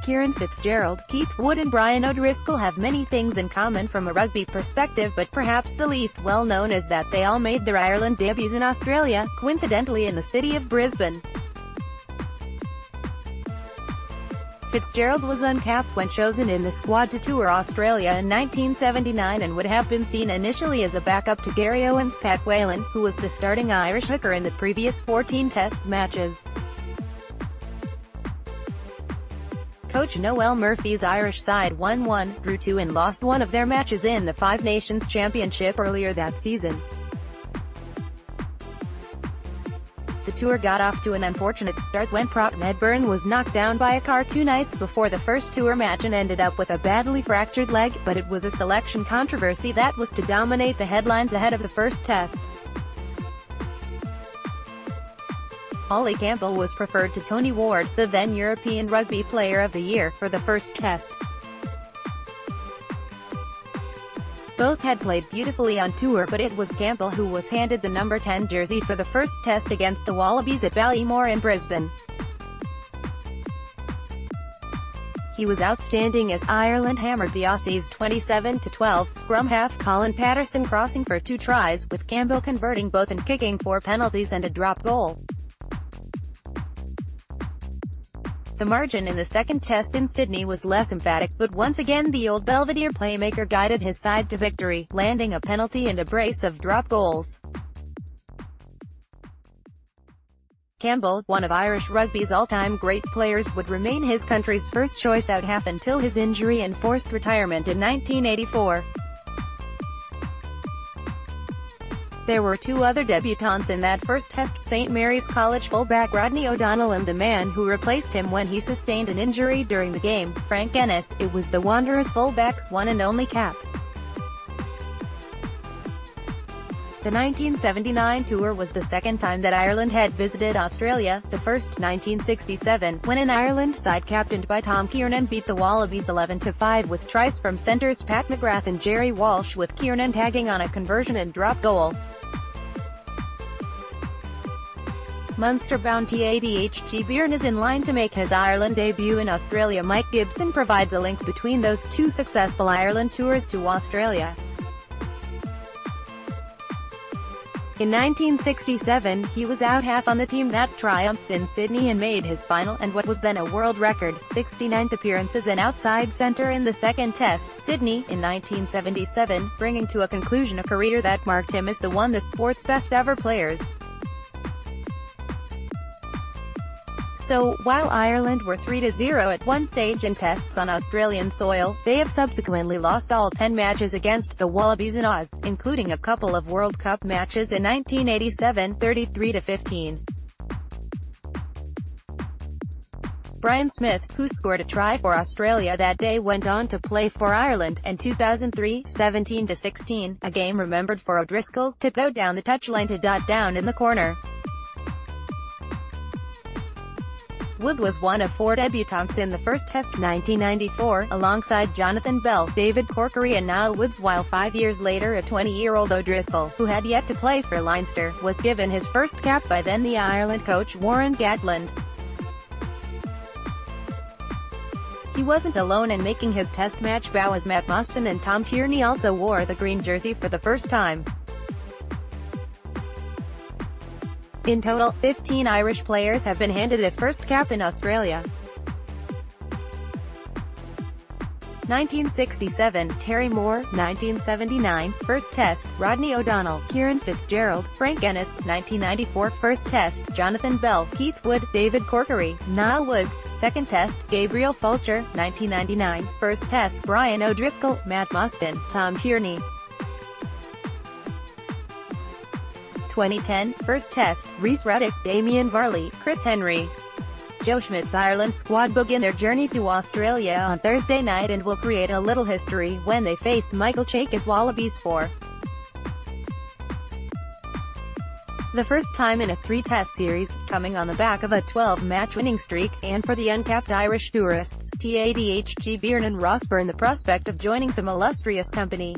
Ciarán Fitzgerald, Keith Wood and Brian O'Driscoll have many things in common from a rugby perspective, but perhaps the least well-known is that they all made their Ireland debuts in Australia, coincidentally in the city of Brisbane. Fitzgerald was uncapped when chosen in the squad to tour Australia in 1979 and would have been seen initially as a backup to Garryowen's Whelan, who was the starting Irish hooker in the previous 14 Test matches. Coach Noel Murphy's Irish side won 1, drew 2 and lost one of their matches in the Five Nations Championship earlier that season. The tour got off to an unfortunate start when prop Tadhg Beirne was knocked down by a car 2 nights before the first tour match and ended up with a badly fractured leg, but it was a selection controversy that was to dominate the headlines ahead of the first test. Ollie Campbell was preferred to Tony Ward, the then European Rugby Player of the Year, for the first test. Both had played beautifully on tour, but it was Campbell who was handed the number 10 jersey for the first test against the Wallabies at Ballymore in Brisbane. He was outstanding as Ireland hammered the Aussies 27-12, scrum half Colin Patterson crossing for 2 tries, with Campbell converting both and kicking 4 penalties and a drop goal. The margin in the second test in Sydney was less emphatic, but once again the old Belvedere playmaker guided his side to victory, landing a penalty and a brace of drop goals. Campbell, one of Irish rugby's all-time great players, would remain his country's first choice out half until his injury and forced retirement in 1984. There were 2 other debutants in that first test, St Mary's College fullback Rodney O'Donnell and the man who replaced him when he sustained an injury during the game, Frank Ennis. It was the Wanderers fullback's one and only cap. The 1979 tour was the second time that Ireland had visited Australia, the first, 1967, when an Ireland side captained by Tom Kiernan beat the Wallabies 11-5 with tries from centres Pat McGrath and Jerry Walsh, with Kiernan tagging on a conversion and drop goal. Munster-bound Tadhg Beirne is in line to make his Ireland debut in Australia. Mike Gibson provides a link between those 2 successful Ireland tours to Australia. In 1967, he was out half on the team that triumphed in Sydney and made his final, and what was then a world record, 69th appearance as an outside centre in the second test, Sydney, in 1977, bringing to a conclusion a career that marked him as one of the sport's best ever players. So, while Ireland were 3-0 at one stage in tests on Australian soil, they have subsequently lost all 10 matches against the Wallabies in Oz, including a couple of World Cup matches in 1987, 33-15. Brian Smith, who scored a try for Australia that day, went on to play for Ireland, and 2003, 17-16, a game remembered for O'Driscoll's tip-out down the touchline to dot down in the corner. Wood was one of 4 debutants in the first test, 1994, alongside Jonathan Bell, David Corkery and Niall Woods, while 5 years later a 20-year-old O'Driscoll, who had yet to play for Leinster, was given his first cap by then the Ireland coach Warren Gatland. He wasn't alone in making his test match bow, as Matt Mostyn and Tom Tierney also wore the green jersey for the first time. In total, 15 Irish players have been handed a first cap in Australia. 1967, Terry Moore. 1979, first test, Rodney O'Donnell, Ciarán Fitzgerald, Frank Ennis. 1994, first test, Jonathan Bell, Keith Wood, David Corkery, Niall Woods. Second test, Gabriel Fulcher. 1999, first test, Brian O'Driscoll, Matt Mostyn, Tom Tierney. 2010, first test, Rhys Ruddock, Damien Varley, Chris Henry. Joe Schmidt's Ireland squad begin their journey to Australia on Thursday night and will create a little history when they face Michael Cheika's Wallabies for the first time in a 3-test series, coming on the back of a 12-match winning streak, and for the uncapped Irish tourists, Tadhg Beirne and Ross Byrne the prospect of joining some illustrious company.